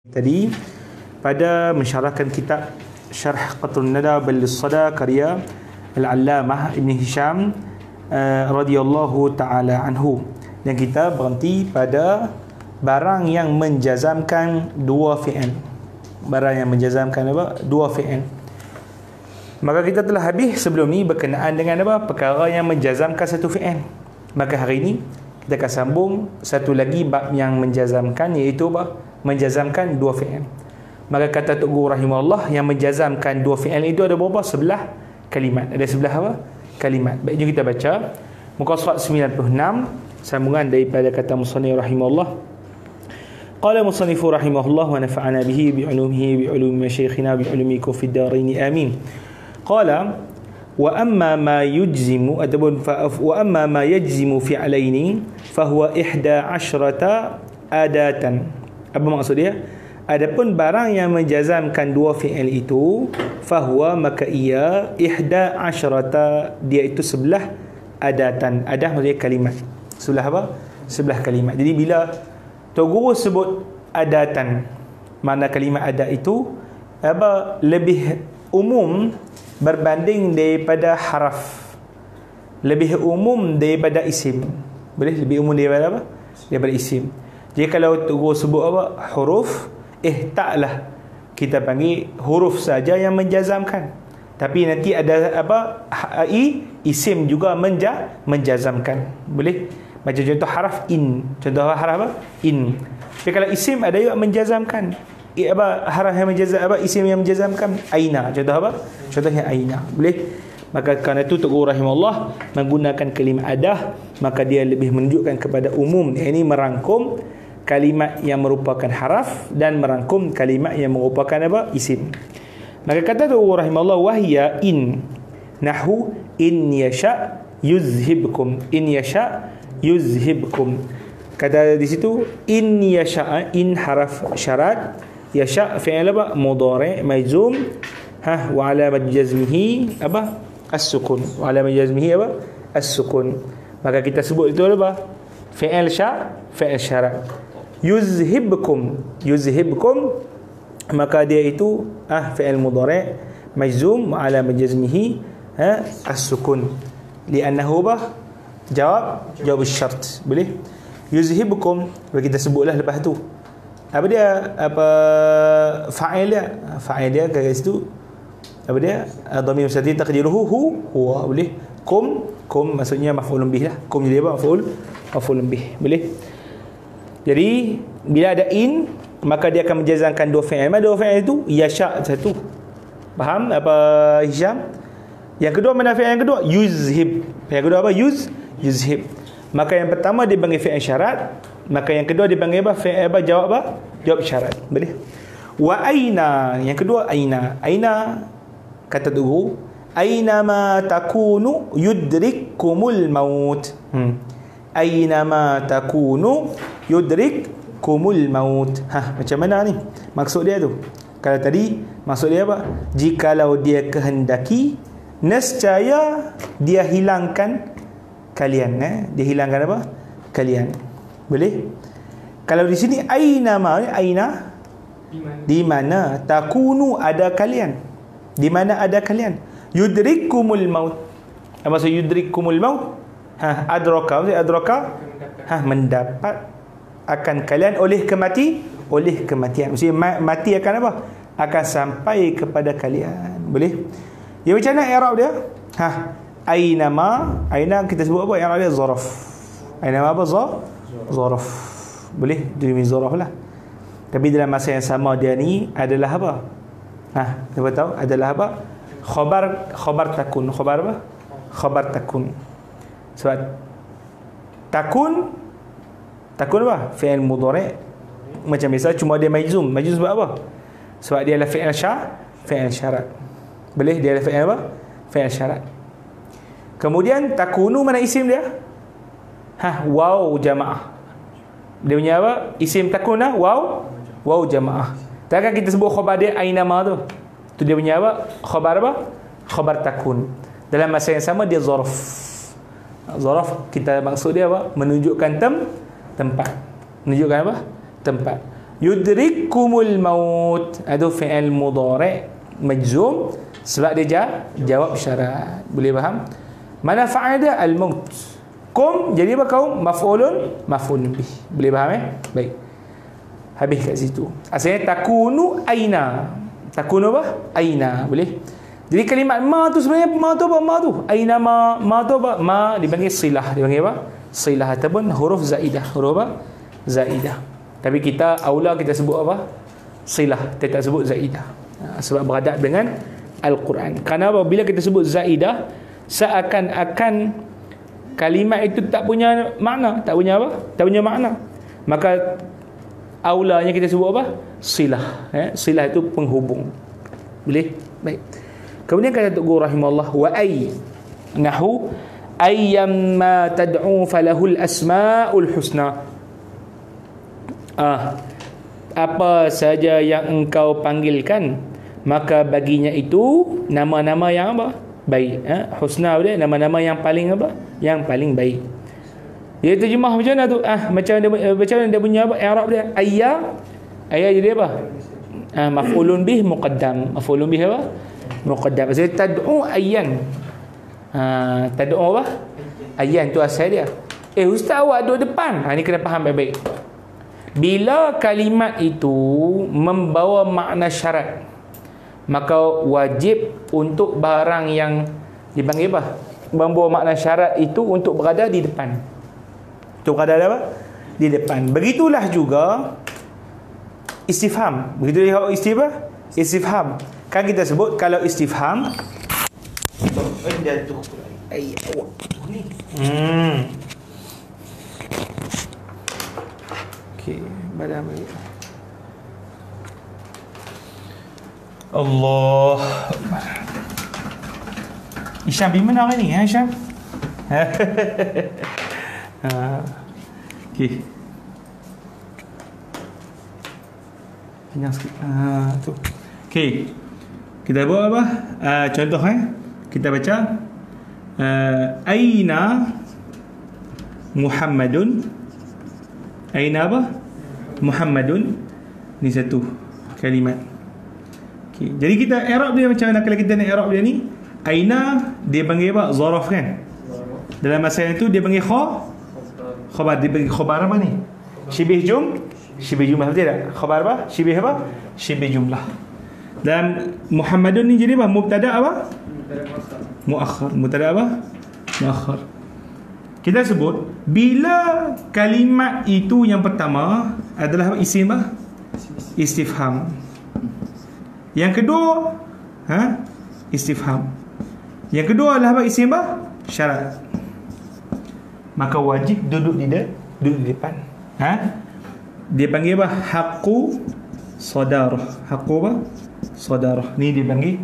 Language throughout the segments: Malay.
Tadi pada mensyarahkan kitab Syarh Qatrun Nada Balil Sada karya Al-Allamah Ibn Hisham radhiyallahu ta'ala anhu, dan kita berhenti pada barang yang menjazamkan dua fi'il. Barang yang menjazamkan apa? Dua fi'il. Maka kita telah habis sebelum ni berkenaan dengan apa? Perkara yang menjazamkan satu fi'il. Maka hari ini kita akan sambung satu lagi bab yang menjazamkan, iaitu apa? Menjazamkan dua fi'il. Maka kata Tok Guru rahimahullah, yang menjazamkan dua fi'il itu ada berapa? 11 kalimat. Ada 11 apa? Kalimat. Baik, jom kita baca muka surat 96, sambungan daripada kata musannif rahimahullah. Qala musannifu rahimahullah wa nafa'ana bihi bi ulumihi bi ulumi masyayikhina bi ulumikum fid darain amin. Qala wa amma ma yujzimu ataupun wa amma ma yajzimu fi'alaini fa huwa 11 adatan. Apa maksud dia? Adapun barang yang menjazamkan dua fi'il itu, fahuwa, maka ia 11, dia itu 11 adatan. Adah maksudnya kalimat. 11 apa? 11 kalimat. Jadi bila Tok Guru sebut adatan, makna kalimat adat itu apa? Lebih umum berbanding daripada haraf. Lebih umum daripada isim. Boleh? Lebih umum daripada apa? Daripada isim. Jadi kalau Tok Guru sebut apa? Huruf, taklah kita panggil huruf saja yang menjazamkan. Tapi nanti ada apa? Isim juga menjazamkan. Boleh? Macam contoh haraf in. Contoh haraf apa? In. Tapi kalau isim ada juga menjazamkan. Haraf yang menjazam apa? Isim yang menjazamkan. Aina. Contoh apa? Contohnya aina. Boleh? Maka kerana itu Tok Guru rahimahullah menggunakan kalimah adah, maka dia lebih menunjukkan kepada umum. Ini merangkum kalimat yang merupakan haraf dan merangkum kalimat yang merupakan apa? Isim. Maka kata Tok Guru rahimahullah, wahya in nahu in yasha yuzhibkum. In yasha yuzhibkum. Kata di situ in yasha, in haraf syarat, yasha fi'il apa? Mudhari' majzum, wa alamat jazmihi apa? As-sukun. Wa alamat jazmihi apa? As-sukun. Maka kita sebut itu apa? Fi'il syarat. Yuzhibkum. Yuzhibkum, maka dia itu fi'il mudhari' majzum wa alamat jazmihi as-sukun, li'annahu jawab syarat. Boleh? Yuzhibkum, kita sebutlah lepas tu apa dia, apa fa'il dia kat situ, apa dia, dhamir mustatir taqdiruhu huwa. Boleh? Kum maksudnya maf'ulun bih lah. Kum jadi apa? Maf'ulun bih. Boleh? Jadi bila ada in, maka dia akan menjazamkan dua fi'il. Mana dua fi'il itu? Yasha satu. Faham apa Hisham? Yang kedua mana fi'il yang kedua? Yuzhib. Yang kedua apa? Yuzhib. Maka yang pertama dia panggil fi'il syarat, maka yang kedua dia panggil apa? Fi'il apa? Jawab apa? Jawab syarat. Boleh? Wa aina, yang kedua aina. Aina kata Guru, aina ma takunu yudrikkumul maut. Aina ma takunu yudrikkumul maut. Macam mana ni maksud dia tu? Kalau tadi maksud dia apa? Jikalau dia kehendaki, nescaya dia hilangkan kalian. Dia hilangkan apa? Kalian. Boleh? Kalau di sini aina ma, aina di mana, takunu ada kalian, di mana ada kalian. Yudrikkumul maut, apa maksud yudrikkumul maut? Adraka mendapat akan kalian oleh kematian. Maksudnya mati akan apa? Akan sampai kepada kalian. Boleh? Ya, macam mana i'rab dia? Aina ma, aina kita sebut apa? I'rab dia zaraf. Aina ma apa? Zaraf. Boleh? Jadi zaraf lah. Tapi dalam masa yang sama dia ni adalah apa? Kita tahu adalah apa? Khabar takun. Khabar apa? Khabar takun. Sebab takun apa? Fi'il mudhari' macam biasa, cuma dia majzum. Majzum sebab apa? Sebab dia adalah fi'il syarat. Boleh? Dia adalah fi'il apa? Fi'il syarat. Kemudian takunu, mana isim dia? Waw jamaah. Dia punya apa? Isim takun lah. Waw jamaah. Takkan kita sebut khabar dia aina ma tu. Tu dia punya apa? Khabar apa? Khabar takun. Dalam masa yang sama dia zaraf. Zaraf kita maksud dia apa? Menunjukkan tempat. Menunjukkan apa? Tempat. Yudrikumul maut. Itu fi'il mudhari' majzum sebab dia jawab syarat. Boleh faham? Mana fa'il dia? Al-maut. Kum jadi apa kaum? Maf'ulun bih. Boleh faham Baik. Habis kat situ. Asalnya takunu aina. Takunu apa? Aina. Boleh? Jadi kalimat ma tu sebenarnya ma tu apa? Ma tu. Aina ma. Ma tu apa? Ma dipanggil silah. Dipanggil apa? Silah ataupun huruf zaidah. Huruf apa? Zaidah. Tapi kita aula kita sebut apa? Silah. Kita tak sebut zaidah. Sebab beradab dengan Al-Quran. Kerana apabila kita sebut zaidah, seakan-akan kalimat itu tak punya makna. Tak punya apa? Tak punya makna. Maka aulanya kita sebut apa? Silah. Silah itu penghubung. Boleh? Baik. Kemudian kata Tok Guru rahimahullah, wa ay nahu ayyamma tad'u falahul asmaul husna. Apa saja yang engkau panggilkan, maka baginya itu nama-nama yang apa? Baik. Husna dia nama-nama yang paling apa? Yang paling baik. Dia terjemah macam mana tu? Macam mana dia punya apa? I'rab dia. Ayya jadi apa? Maf'ulun bih muqaddam. Maf'ulun bih apa? Muqaddam. Maksudnya tad'u ayyan. Tad'u apa? Ayyan tu asal dia. Ustaz awak duduk depan. Ini kena faham baik-baik. Bila kalimat itu membawa makna syarat, maka wajib untuk barang yang dipanggil apa? Membawa makna syarat itu untuk berada di depan. Untuk berada apa? Di depan. Begitulah juga istifham. Begitulah istifham. Kan kita sebut kalau istifham jatuh pula. Awak ni. Okey, badan bagi. Allah. Isyam pergi mana hari ni? Isyam? Okey. Kenyang sikit. Tu. Okey. Kita buat apa? Contoh kita baca aina Muhammadun. Aina apa? Muhammadun. Ni satu kalimat. Okay. Jadi kita i'rab dia macam mana kalau kita nak i'rab dia ni? Aina dia panggil apa? Zaraf kan? Dalam masa itu dia panggil khabar. Dia panggil khabar apa ni? Syibih jumlah betul tak? Khabar apa? Syibih apa? Syibih jumlah. Dan Muhammadun ni jadi apa? Mubtada apa? Muakhar. Mubtada apa? Muakhar. Kita sebut bila kalimat itu yang pertama adalah isim apa? Istifham. Yang kedua istifham. Yang kedua adalah apa? Isim apa? Syarat. Maka wajib duduk di depan. Dia panggil apa? Haqqu sadarah. Haqqu apa? Sadarah. Ni dia panggil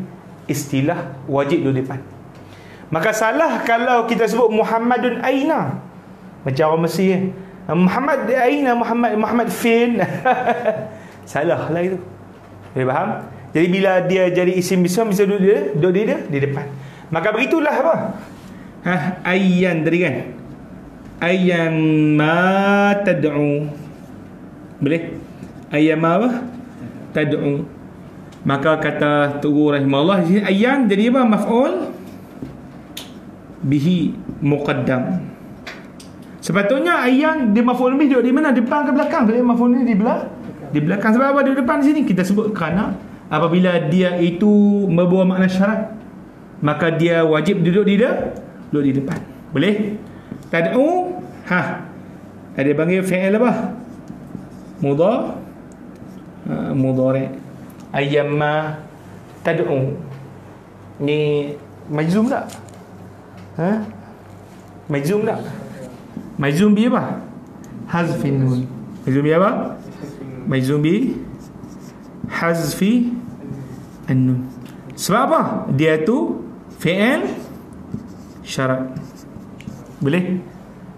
istilah wajib duduk depan. Maka salah kalau kita sebut Muhammadun aina. Macam orang Mesir Muhammad aina, Muhammad fin. Salah lah itu. Boleh faham? Jadi bila dia jadi isim bisam, bisa duduk dia di depan. Maka begitulah apa? Ayyan tadi kan? Ayyan ma tad'u. Boleh? Ayyan ma apa? Tad'u. Maka kata Tugu rahimahullah, ayyan jadi apa? Maf'ul bihi muqaddam. Sepatutnya ayyan dia maf'ul bihi duduk di mana? Depan ke belakang? Dia maf'ul ni di belakang. Sebab apa dia depan sini? Kita sebut kerana apabila dia itu membawa makna syarat, maka dia wajib duduk di depan. Boleh? Tad'u ada panggil fi'il apa? Mudhari. Ayyamma tad'u. Ni majzum tak? Majzum tak? Majzum bi apa? Hazfin nun. Majzum bi apa? Majzum bi hazfi an-nun. Sebab apa? Dia tu fi'il syarat. Boleh?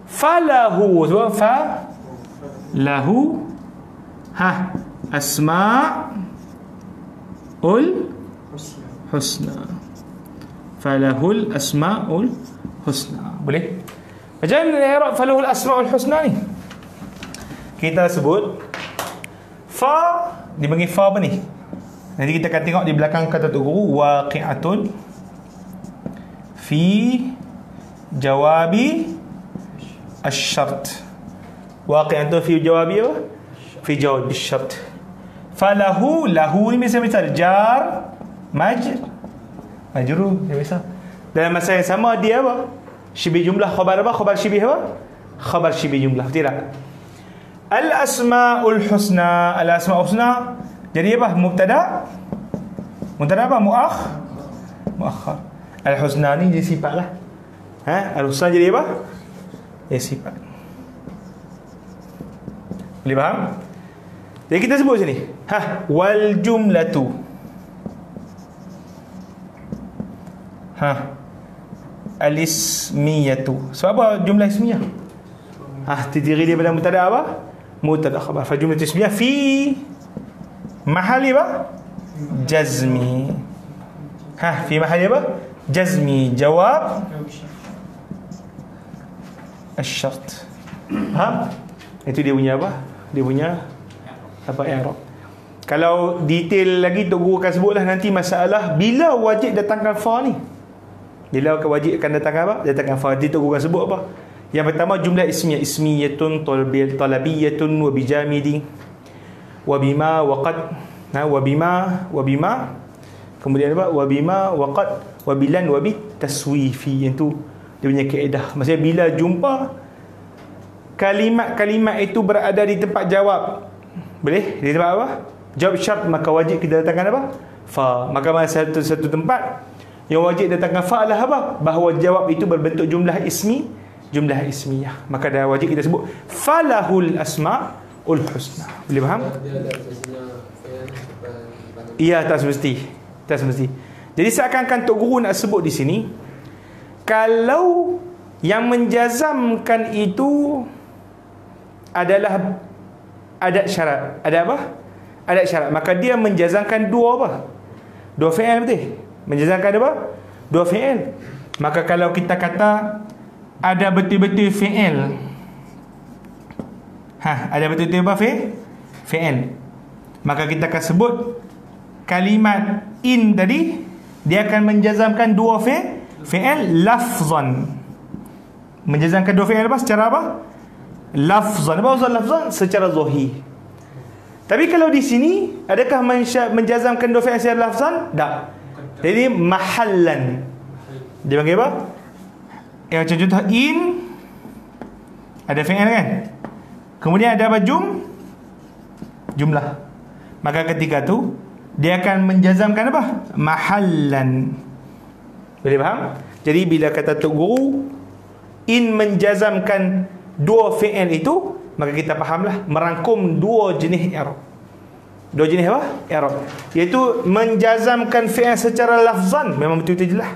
Falahu. Sebab fa lahu asma'ul husna. Falahul asma'ul husna. Boleh? Macam mana i'rab falahul asma'ul husna ni? Kita sebut Fa dipanggil fa apa ni? Nanti kita akan tengok di belakang kata tu guru, waqi'atun fi jawabi asy-syart. Waqi'atun fi jawabi apa? Fi jawabi asy-syart. Falahu, lahu ni misal jar majrur, dia biasa. Dalam masa yang sama dia apa? Syibih jumlah, khabar apa? Khabar syibih apa? Khabar syibih jumlah. Tidak. Al-asmaul husna. Al-asmaul husna jadi apa? Mubtada. Mubtada apa? Muakhar. Al-husna ni jadi sifat lah. Al-husna jadi apa? Jadi sifat. Boleh faham? Jadi kita sebut sini. Wal jumlatu. Al-ismiyatu. Sebab apa jumlah ismiyah? Terdiri daripada mubtada apa? Mubtada khabar. Fa jumlah ismiyah fi mahali apa? Jazmi. Fi mahali apa? Jazmi. Jawab asyart. Faham? Itu dia punya apa? Dia punya apa? I'rab. Kalau detail lagi Tok Guru akan sebutlah nanti masalah bila wajib datangkan fa ni. Bila wajib akan datangkan apa? Datangkan fa. Nanti Tok Guru akan sebut apa? Yang pertama jumlah ismiyah, ismiyatun, talabiyatun, wa bijamidi, wa bima, waqad, wa bima, kemudian apa? Wa bima, waqad, wa bilan, wa bitaswifi. Yang tu dia punya kaedah. Maksudnya bila jumpa kalimat-kalimat itu berada di tempat jawab, boleh? Di tempat apa? Jawab syarat, maka wajib kita datangkan apa? Fa. Maka masa satu tempat yang wajib datangkan fa lah apa? Bahawa jawab itu berbentuk jumlah ismi, jumlah ismiyah. Maka dah wajib kita sebut falahul asmaul husna. Boleh faham? Iya, tak semesti. Tak semesti. Jadi seakan-akan Tok Guru nak sebut di sini, kalau yang menjazamkan itu adalah adat syarat. Ada apa? Adat syarat. Maka dia menjazamkan dua apa? Dua fi'il, betul? Menjazamkan apa? Dua fi'il. Maka kalau kita kata ada betul-betul fi'il, ada betul-betul apa fi'il, maka kita akan sebut kalimat in tadi, dia akan menjazamkan dua fi'il lafzan. Menjazamkan dua fi'il apa? Secara apa? Lafzan. Apa maksud lafzan? Secara zahir. Tapi kalau di sini, adakah menjazamkan dua fi'il secara lafzan? Tak. Jadi mahallan. Dia panggil apa? Yang macam contoh in, ada fi'il kan? Kemudian ada apa? Jumlah. Maka ketika tu dia akan menjazamkan apa? Mahallan. Boleh faham? Jadi bila kata Tok Guru in menjazamkan dua fi'il itu, maka kita fahamlah merangkum dua jenis i'rab. Dua jenis apa? I'rab. Iaitu menjazamkan fi'il secara lafzan, memang betul-betul jelas.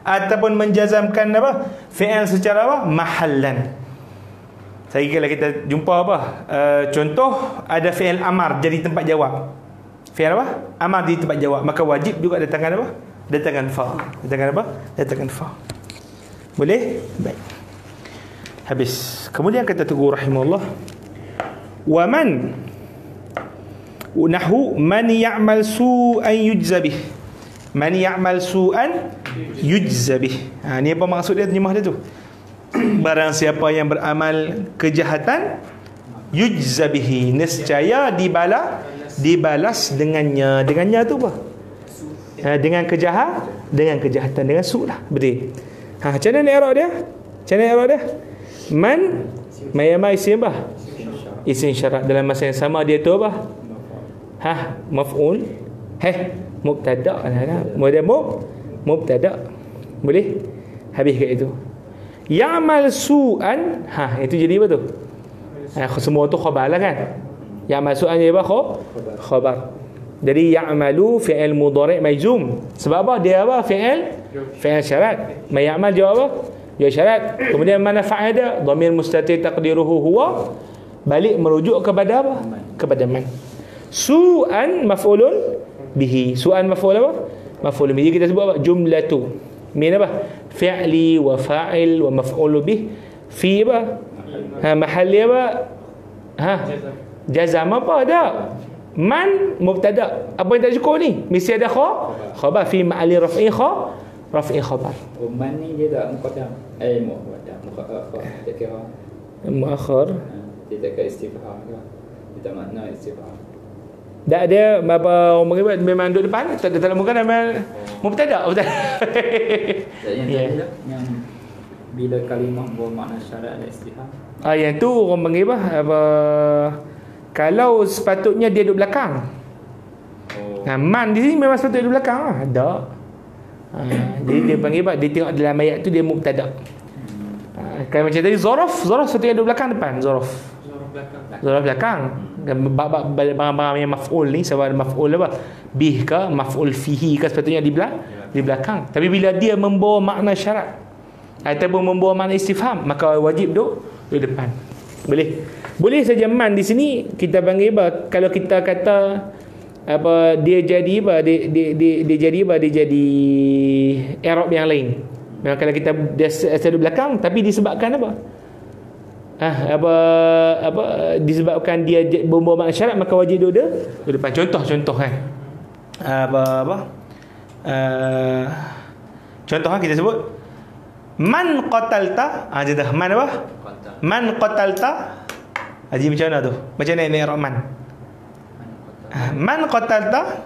Ataupun menjazamkan apa? Fi'il secara apa? Mahallan. Saya kira kita jumpa apa? Contoh ada fi'il amar jadi tempat jawab. Fi'il apa? Amar di tempat jawab. Maka wajib juga datangkan apa? Datangkan fa. Datangkan apa? Datangkan fa. Boleh? Baik. Habis. Kemudian kata Tok Guru rahimahullah, wa man nahu man ya'mal su'an yujza bih. Man ya'mal su'an yujza bih. Ni apa maksud dia, terjemah dia tu? Barang siapa yang beramal kejahatan, yujza bihi, nescaya dibalas dengannya. Dengannya tu apa? Dengan kejahatan, dengan su' lah. Betul. Macam mana i'rab dia? Macam mana i'rab dia? Man mayama isim apa? Isim syarat. Dalam masa yang sama dia tu apa? Maf'ul. Mubtada. Kemudian mubtada. Boleh? Habis kat itu. Ya'mal su'an, itu jadi apa tu? Semua tu khabar lah kan? Ya'mal su'an jadi apa? Khabar. Jadi ya'malu fi'il mudhari' majzum. Sebab apa? Dia apa? Fi'il syarat. Ya'mal jawab apa? Jawab syarat. Kemudian mana fa'il dia? Dhamir mustatir taqdiruhu huwa, balik merujuk kepada apa? Kepada man. Su'an maf'ulun bihi. Su'an maf'ul apa? Maf'ulun bihi. Kita sebut apa? Jumlatu. Min apa? Fi'li wa fa'il wa maf'ul bih. Fi apa? Mahalli apa? Jazam apa? Tak. Man mubtada. Apa yang tak cukup ni? Mesti ada khabar fi ma'ali raf'i khabar. Man ni dia tak muqaddam. Muqaddam. Dia kira muakhir. dia tak kira istifham ke? Dia tak makna istifham. Tak ada apa orang panggil memang duduk depan, tak ada dalam muka memang mubtada. Yang tadi lah, yang bila kalimah bermakna syarat dan istifham. Yang tu orang panggil apa kalau sepatutnya dia duduk belakang. Man di sini memang sepatutnya duduk belakang lah. Tak. Jadi dia panggil dia tengok dalam ayat tu dia mubtada. Kalau macam tadi Zorof sepatutnya duduk belakang depan. Zorof belakang. Barang-barang yang maf'ul ni, sama ada maf'ul apa? Bih ke, maf'ul fihi ke, sepatutnya di belakang. Tapi bila dia membawa makna syarat ataupun membawa makna istifham, maka wajib duduk depan. Boleh saja man di sini kita panggil apa? Kalau kita kata apa dia jadi apa? Dia jadi i'rab yang lain. Memang kalau kita dia duduk belakang tapi disebabkan apa? Disebabkan dia membawa makna syarat, maka wajib duduk depan. Contoh kan. Contoh kita sebut man qatalta. Jedah man apa? Man qatalta. Haji macam mana tu? Macam mana i'rab man? Man qatalta.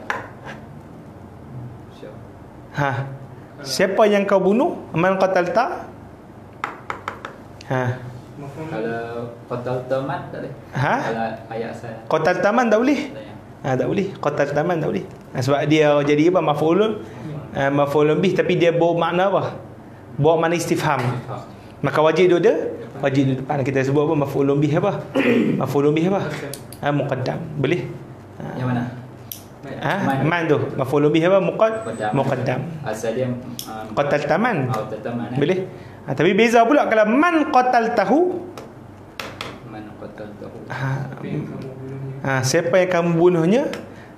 Siapa yang kau bunuh? Man qatalta. Kalau qatal taman tak boleh. Kalau ayat saya qatal taman tak boleh. Tak boleh. Qatal taman tak boleh. Sebab dia jadi apa? Maf'ulun bih, tapi dia bawa makna apa? Bawa makna istifham. Maka wajib duduk depan. Kita sebut apa? Maf'ulun bih apa? Maf'ulun bih apa? Muqaddam. Boleh? Yang mana? Man tu. Maf'ulun bih apa? Muqaddam. Asal dia qatal taman. Boleh. Tapi beza pula kalau man qataltahu. Siapa yang kamu bunuhnya?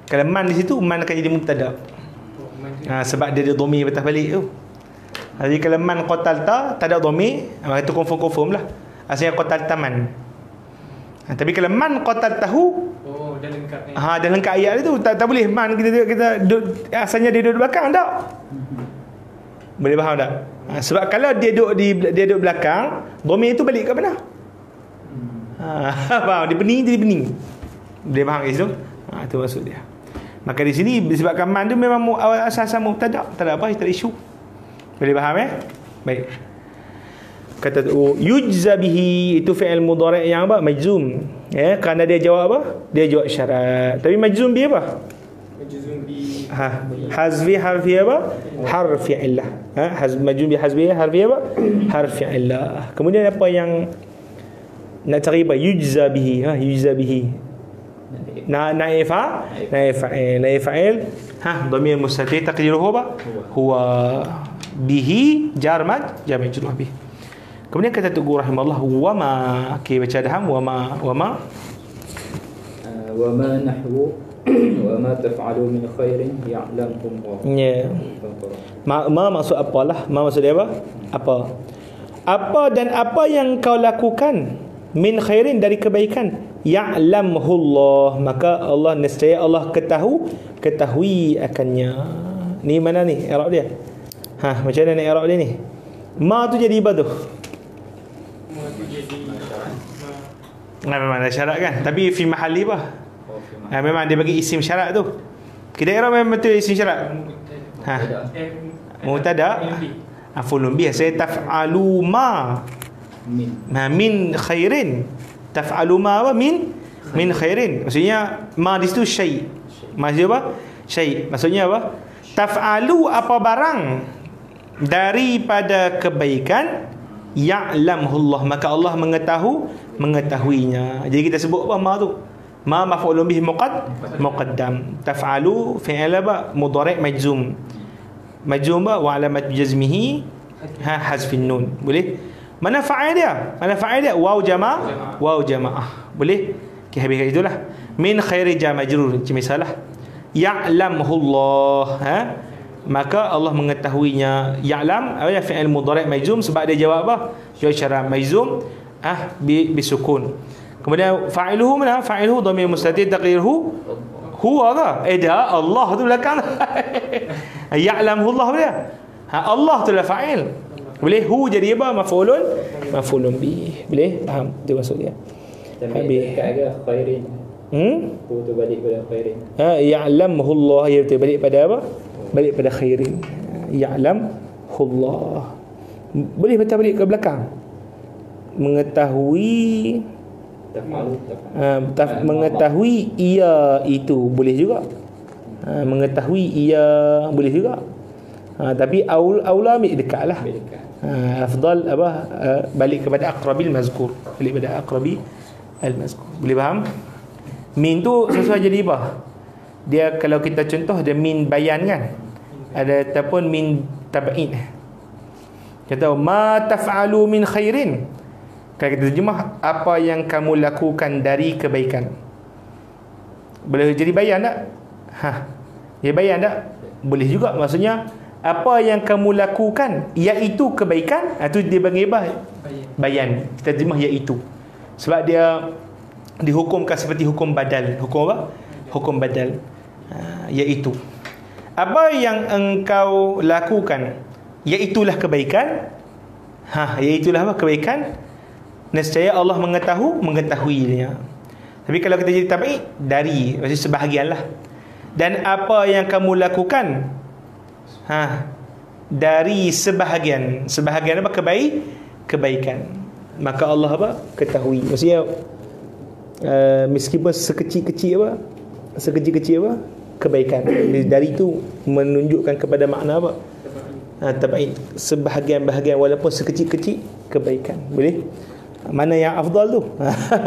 Kalau man di situ, man akan jadi mubtada. Sebab dia ada dhamir batas balik tu. Jadi kalau man qatalta tak ada dhamir, maka itu confirm lah. Asalnya qataltaman. Tapi kalau man qataltahu, dah lengkap ni. Dah lengkap ayat itu, tak boleh man kita asalnya dia duduk belakang tak? Boleh faham tak? Sebab kalau dia duduk belakang, dhamir itu balik ke mana? Faham? Dia bening jadi bening. Boleh faham kat situ? Itu maksud dia. Maka di sini disebabkan man tu memang asal-asal mubtada, tak ada apa, tak ada isu. Boleh faham Baik. Kata yujza bihi itu fi'il mudhari' yang apa? Majzum. Kerana dia jawab apa? Dia jawab syarat. Tapi majzum bi apa? Majzum bi hazfi harfi apa? Harfi illah. Majzum bi hazfi harfi apa? Harfi illah. Kemudian apa yang nak cari apa? Yujza bihi. Yujza bihi. Naif fa'il. Dhamir mustatir taqdiruhu apa? Huwa bihi jar majrur bih. Kemudian kata Tugu rahimahullah wama. Okey, baca daham wama nahwu wama taf'alu min khairin ya'lamkum Allah. Ya. Ma maksud apalah? Ma maksud dia apa? Apa dan apa yang kau lakukan min khairin dari kebaikan ya'lamhu Allah, maka Allah nescaya Allah ketahui akannya. Ni mana ni i'rab dia? Macam mana i'rab dia ni? Ma tu jadi apa tu? Memang ada syarat kan, tapi fi mahalli apa? Memang dia bagi isim syarat tu. Kita i'rab memang betul isim syarat. Mubtada af'ulun bih. Saya taf'alu ma min khairin. Taf'alu ma apa? Min khairin. Maksudnya ma di situ syai'. Maksudnya apa? Syai'. Maksudnya apa? Taf'alu apa barang daripada kebaikan ya'lamullah, maka Allah mengetahuinya. Jadi kita sebut apa ma tu? Ma maf'ulun bih muqaddam. Taf'alu fi'il apa? Mudhari' majzum. Majzum ba wa alamat jazmihi hazfin nun. Boleh? Mana fa'il dia? Waw jamaah. Boleh? Okey, habis kat itulah. Min khairi jar majrur. Misalah ya'lamullah. Maka Allah mengetahuinya. Ya'lam apa? Fi'il mudhari' majzum sebab dia jawab apa? Jawab syarat majzum bisukun. Kemudian fa'iluhu mana? Fa'iluhu dhamir mustatir taqdiruhu Huwa ke? Dah Allah tu belakang. Ya'lamuhu Allah dia. Allah tu lah fa'il. Boleh hu jadi apa? Maf'ulun bih. Boleh? Faham? Itu maksud dia. Tapi dekat ke khairin. Hu tu balik pada khairin. Ya'lamuhu Allah, ya betul, balik pada apa? Balik pada khairin. Ya'lamuhu Allah. Boleh baca balik ke belakang. Mengetahui mengetahui ia itu boleh juga. Mengetahui ia boleh juga. Tapi aula ambil dekatlah. Afdal apa balik kepada aqrabil mazkur. Balik pada aqrabi al-mazkur. Boleh faham? Min tu sesuai jadi apa? Dia kalau kita contoh dia min bayan kan. Ada ataupun min tab'in. Kata ma taf'alu min khairin. Kalau kita terjemah, apa yang kamu lakukan dari kebaikan. Boleh jadi bayan tak? Dia bayan tak? Boleh juga. Maksudnya apa yang kamu lakukan iaitu kebaikan, itu dia panggil bayan. Kita terjemah iaitu. Sebab dia dihukumkan seperti hukum badal. Hukum apa? Hukum badal. Iaitu apa yang engkau lakukan iaitulah kebaikan. Iaitulah apa? Kebaikan. Nescaya Allah mengetahuinya. Tapi kalau kita jadi tabi'i, dari maksudnya sebahagianlah. Dan apa yang kamu lakukan dari sebahagian apa? Kebaikan. Maka Allah apa? Ketahui. Maksudnya meskipun sekecil-kecil apa? Kebaikan. Dari itu menunjukkan kepada makna apa? Tabi'i, sebahagian-bahagian walaupun sekecil-kecil kebaikan. Boleh? Mana yang afdal tu?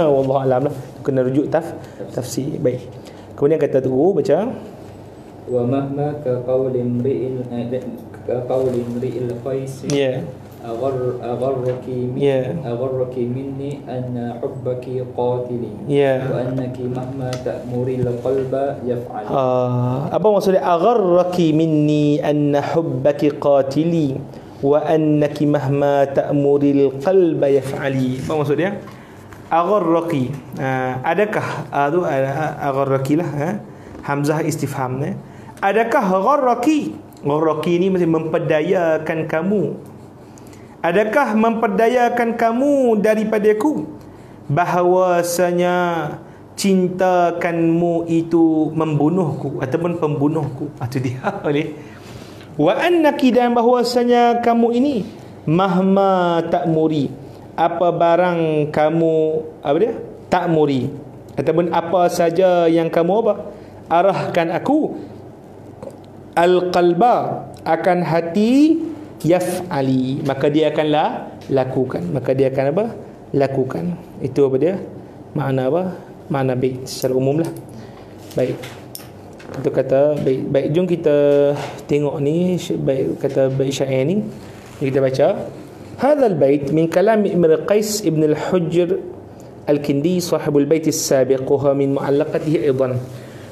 Wallahu alam lah. Kena rujuk tafsir. Baik. Kemudian kata tu baca wa mahma ka qawli imri'il qais agharraki minni anna hubbaki qatili wa annaki mahma ta'muril qalba yaf'al. Apa maksudnya agharraki minni anna hubbaki qatili wa annaki mahma ta'muril qalba yaf'ali. Apa maksud dia? Agharraki, adakah tu agharraki lah, hamzah istifham ni. Adakah gharraki? Gharraki ni mesti memperdayakan kamu. Adakah memperdayakan kamu daripadaku bahawasanya cintakanmu itu membunuhku ataupun pembunuhku? Itu dia. Boleh. Wa annaki, dan bahwasanya kamu ini mahma ta'muri, apa barang kamu apa dia? Ta'muri, ataupun apa saja yang kamu apa? Arahkan aku, al-qalba, akan hati, yaf'ali, maka dia akanlah lakukan. Maka dia akan apa? Lakukan. Itu apa dia? Makna apa? Makna bait secara umum lah. Baik. Itu kata baik, jom kita tengok ni baik, kata bait syair ni kita baca. Hadzal bait min kalam Imr Qais ibn al-Hujr al-Kindi sahibul bait as-sabiq wa min mu'allaqatihi aidan.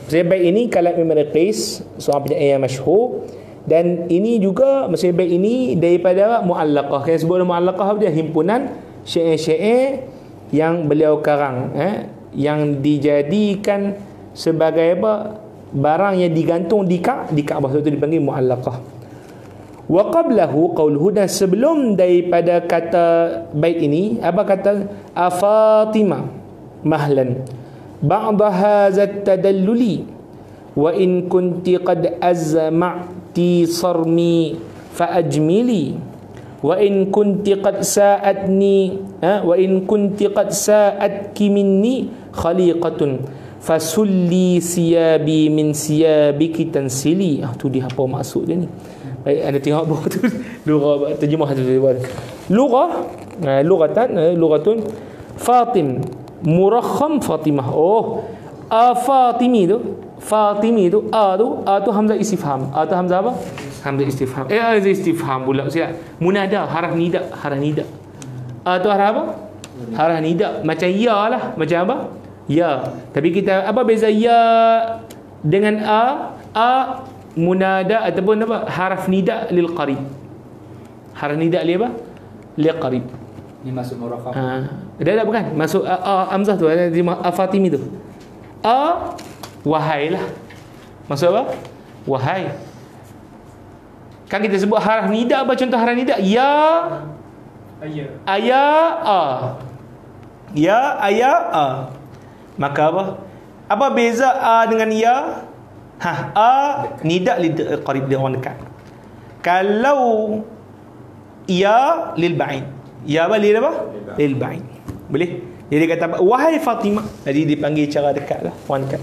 Maksudnya bait ini kalam Imr Qais, seorang penyair yang masyhur, dan ini juga maksudnya bait ini daripada mu'allaqah. Kan sebut mu'allaqah dia himpunan syair-syair yang beliau karang, yang dijadikan sebagai apa? Barang yang digantung di Kaabah, itu dipanggil mu'allaqah. Wa qablahu qawluhu, dan sebelum daripada kata bait ini apa kata? Afatima mahlan ba'da hadzal tadalluli wa in kunti qad azma'ti sarmi fa ajmili wa in kunti qad sa'atni wa in kunti qad sa'atki minni khaliqatun fasulli siyabi min siyabiki tansili. Tu dia apa maksud dia ni. Baik, anda tengok bawah tu lugah terjemah tu. Lughatun Fatim murakham Fatimah. Fatimi tu a tu hamzah istifham. A tu hamzah apa? Hamzah istifham. Hamzah istifham pula siap. Munada, haraf nida. A tu haraf apa? Haraf nida. Macam ya lah. Macam apa? Ya. Tapi kita apa beza ya dengan a? A munada ataupun apa? Haraf nida lil qarib. Haraf nida li apa? Li qarib. Ni masuk murakham. Dah bukan? Masuk hamzah tu ada di Fatimi tu. A Wahai lah. Maksud apa? Wahai. Kan kita sebut haraf nida. Apa contoh haraf nida? Ya, aya, a. Ya, aya, a. Maka apa? Apa beza a dengan ya? A nida qarib, dia orang dekat. Kalau ya lil ba'id. Ya apa lil apa? Lil ba'id. Boleh? Jadi kata wahai Fatimah. Jadi dipanggil cara dekat lah, orang dekat.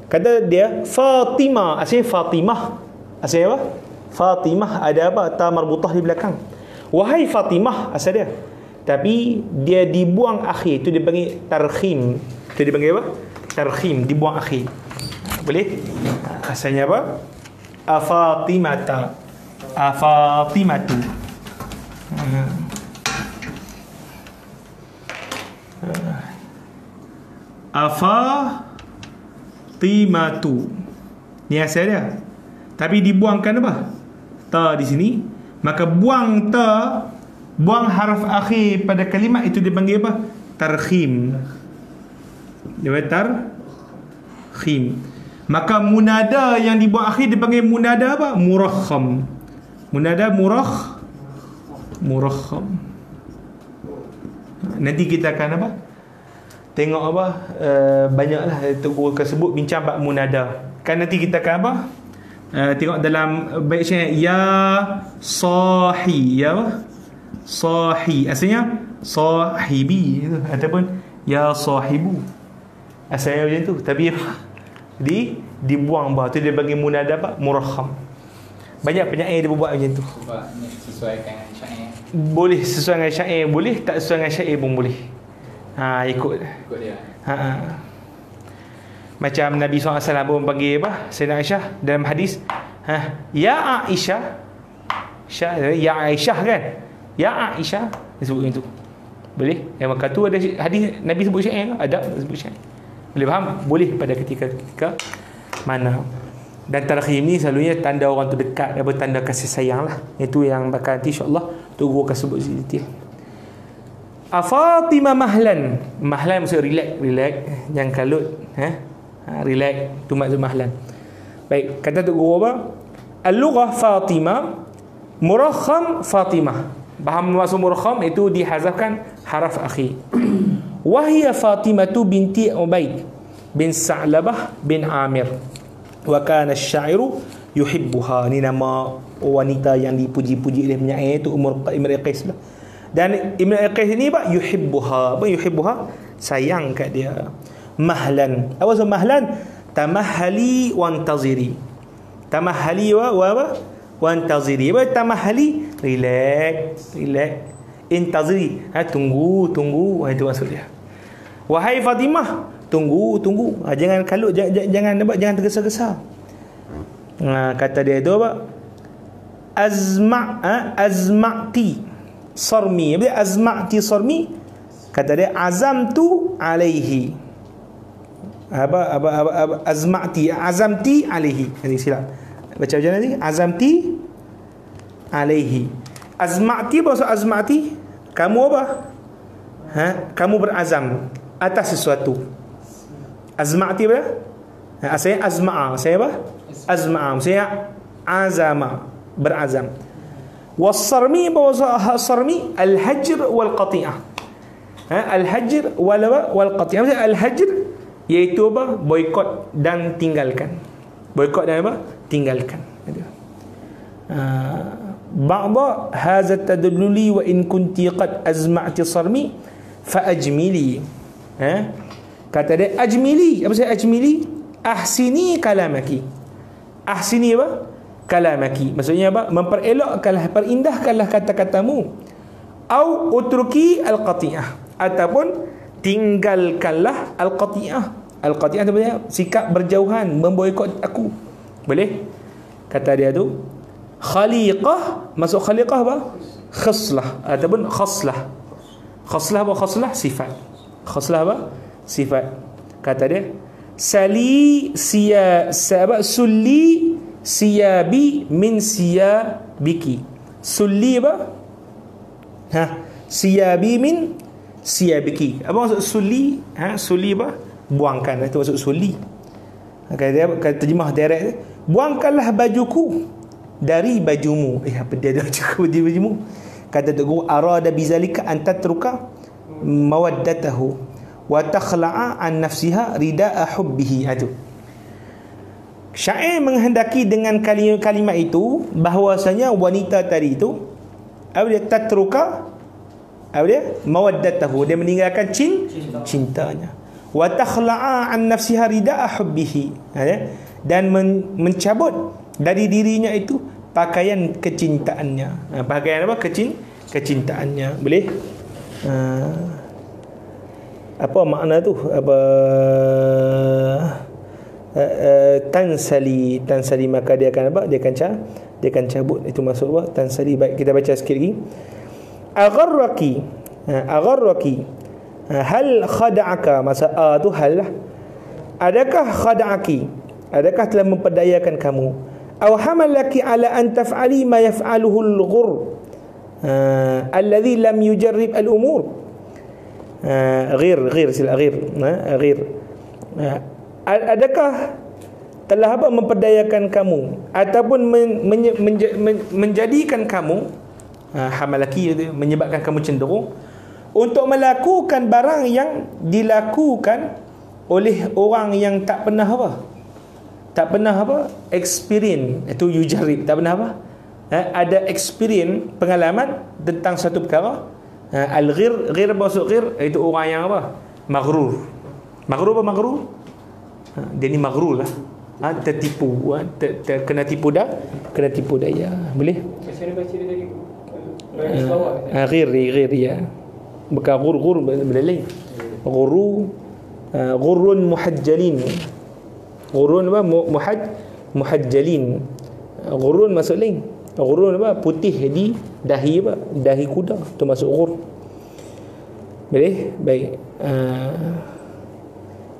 Kata dia Fatimah, asalnya Fatimah. Asalnya apa? Fatimah, ada apa? Ta marbutah di belakang. Wahai Fatimah asal dia. Tapi dia dibuang akhir, itu dia panggil tarkhim. Itu dia panggil apa? Tarkhim, dibuang akhir. Boleh? Asalnya apa? Afatimata. Afatimatu. Afatimatu. Ni asal dia. Tapi dibuangkan apa? Ta di sini. Maka buang ta, buang haraf akhir pada kalimat itu dipanggil apa? Tarkhim. Dia tarkhim. Maka munada yang dibuang akhir dipanggil munada apa? Murakham. Munada murakham. Nanti kita akan apa? Tengok apa? Banyaklah Tok Guru akan sebut bincang bab munada. Kan nanti kita akan apa? Tengok dalam bait syair ya sahi, ya apa? Sahi. Asalnya sahibi ataupun ya sahibu. Asalnya macam tu. Tapi dibuang bawah tu dia bagi munada apa? Murakham. Banyak penyair dia buat macam tu. Sebab ni sesuaikan dengan syair. Boleh sesuai dengan syair, boleh tak sesuai dengan syair pun boleh. Ikut dia. Macam Nabi SAW pun panggil apa? Sayyidina Aisyah dalam hadis, ya Aisyah. Ya Aisyah kan? Ya Aisyah dia sebut macam tu. Boleh? Yang maka tu ada hadis Nabi sebut syair ke? Ada sebut syair. Boleh faham? Boleh pada ketika mana. Dan tarkhim ni selalunya tanda orang tu dekat, apa tanda kasih sayang lah. Itu yang bakal nanti insya-Allah tu guru akan sebut sedikit. Afatima mahlan. Mahlan maksud relax, yang kalut, relax, tu maksud mahlan. Baik, kata tu guru apa? Al-lughah Fatimah, murakham Fatimah. Faham maksud murakham itu dihazafkan haraf akhir. Wahia Fatimatu binti Ubaid bin Sa'labah bin Amir. Wa kana asy-sya'iru yuhibbuha. Ni nama wanita yang dipuji-puji oleh penyair itu Imrul Qais lah. Dan Imrul Qais ni apa? Yuhibbuha. Apa yuhibbuha? Sayang kat dia. Mahlan. Apa maksud mahlan? Tamahhali wantaziri. Tamahhali wa apa? Wantaziri. Apa tamahhali? Relax. Intaziri. Tunggu. Itu maksud dia. Wahai Fatimah, tunggu. Jangan kalut, jangan tergesa-gesa. Kata dia itu apa? Azma'ti sarmi. Bila azma'ti sarmi, kata dia azamtu alaihi. Apa azamti alaihi. Ini silap. Baca macam mana ni? Azamti alaihi. Azma'ti apa maksud azma'ti? Kamu apa? Kamu berazam atas sesuatu. Azma'ti apa? Saya azma'a. Saya apa? Azma'a. Saya azama, berazam. Was-sarmi apa maksud sarmi? Al-hajr wal-qati'ah. Al-hajr wal-qati'ah. Maksud al-hajr iaitu apa? Boikot dan tinggalkan. Boikot dan apa? Tinggalkan. Ba'da hadza tadalluli wa in kunti qad azma'ti sarmi fa ajmili. Kata dia ajmili. Apa maksud ajmili? Ahsini kalamaki. Ahsini apa? Kalamaki. Maksudnya apa? Memperelokkanlah, perindahkanlah kata-katamu. Au utruki al-qati'ah. Ataupun tinggalkanlah al-qati'ah. Al-qati'ah itu maksudnya sikap berjauhan, memboikot aku. Boleh? Kata dia tu khaliqah. Masuk khaliqah apa? Khaslah ataupun khaslah. Khaslah apa? Khaslah sifat. Khaslah apa? Sifat. Kata dia sulli siyabi min siyabiki. Sulli apa? Siyabi min siyabiki. Apa maksud sulli? Sulli apa? Buangkan. Itu maksud sulli. Kata terjemah direct, buangkanlah bajuku dari bajumu. Apa dia ada cukup di bajumu? Kata Tok Guru, arada bizalika an tatruka mawaddatahu wa takhla'a an nafsiha rida'a hubbihi. Itu syair menghendaki dengan kalimat itu bahwasanya wanita tadi itu apa dia, tatruka apa dia, mawaddatahu, dia meninggalkan cintanya, wa takhla'a an nafsiha rida'a hubbihi, dan mencabut dari dirinya itu pakaian kecintaannya. Pakaian apa? Kecintaannya. Boleh? Apa makna tu? Apa tansali, maka dia akan apa? Dia akan cabut. Itu maksud apa? Tansali. Baik, kita baca sikit lagi. Agharraki hal khada'aka, masa tu hal lah. Adakah khada'aki, adakah telah memperdayakan kamu, aw hamalaki ala an taf'ali ma yaf'aluhu al-ghur alladhi lam yujarrib al-umur. Ghir adakah telah apa memperdayakan kamu ataupun menjadikan kamu, hamalaki itu menyebabkan kamu cenderung untuk melakukan barang yang dilakukan oleh orang yang tak pernah experience. Itu yujarib, tak pernah ada experience, pengalaman tentang satu perkara. Al-ghir maksud ghir itu orang yang apa? Maghrur. Dia ni maghrur lah. Tertipu, kena tipu daya. Boleh? Macam mana baca dia tadi? Ghir ya. Bukan ghur benda lain. Ghurun muhajjalin. Ghurun apa? Muhajjalin. Ghurun maksud lain. Ghurun apa? Putih di dahi apa? Dahi kuda. Itu masuk ghur. Boleh? Baik.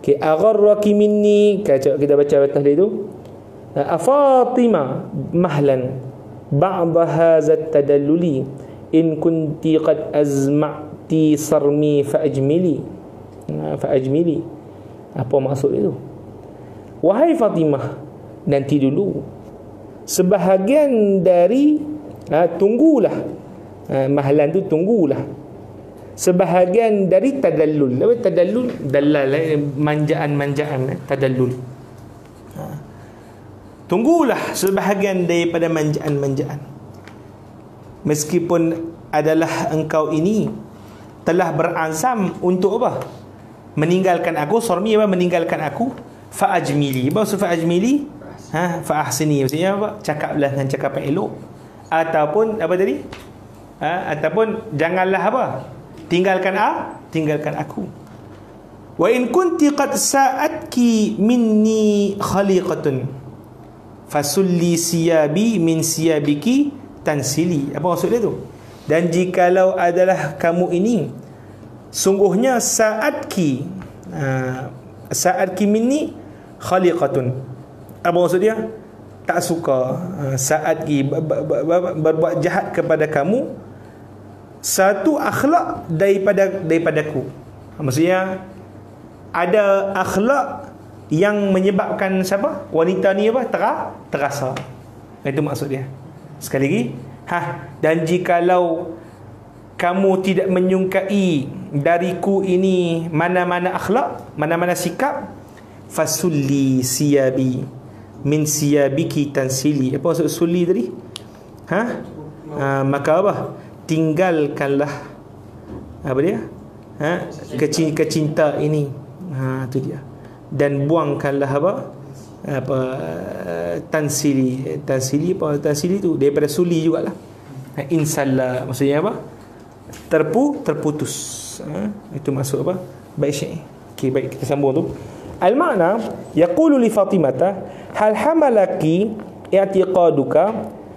Okay. Agharraki minni. Kita baca tadi itu. Fatima mahlan ba'da hadha at-tadalluli in kunti qad azma'ti sarmi fa'ajmili. Apa maksud itu? Wahai Fatimah, nanti dulu sebahagian dari tunggulah, mahlan tu tunggulah, sebahagian dari tadallul. Apa tadallul? Dalal, manjaan, tadallul. Tunggulah sebahagian daripada manjaan. Meskipun adalah engkau ini telah berazam untuk apa? Meninggalkan aku. Sormi apa? Meninggalkan aku. Fa'ajmili. Apa maksud fa'ajmili? Fa'ahsini. Maksudnya apa? Cakaplah dengan cakapan elok. Ataupun apa tadi? Ataupun janganlah apa? Tinggalkan aku. Wa in kunti qad sa'atki minni khaliqatun fasulli siyabi min siyabiki tansili. Apa maksud dia tu? Dan jikalau adalah kamu ini sungguhnya sa'atki minni khaliqatun. Apa maksud dia? Tak suka. Sa'atki berbuat jahat kepada kamu satu akhlak daripadaku. Maksudnya ada akhlak yang menyebabkan siapa? Wanita ni apa? Terasa. Itu maksud dia. Sekali lagi, dan jikalau kamu tidak menyukai dariku ini mana-mana akhlak, mana-mana sikap, fasulli siyabi min siyabiki tansili. Apa maksud sulli tadi? Maka apa? Tinggalkanlah apa dia? Kecinta ini. Itu dia. Dan buangkanlah apa tansili tu daripada suli jugalah. Inshallah maksudnya apa? Terputus. Itu maksud apa? Baik syekh. Okey, baik, kita sambung tu. Al makna yaqulu li Fatimata hal hamalaki i'tiqaduka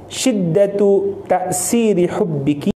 shiddatu ta'siri hubbiki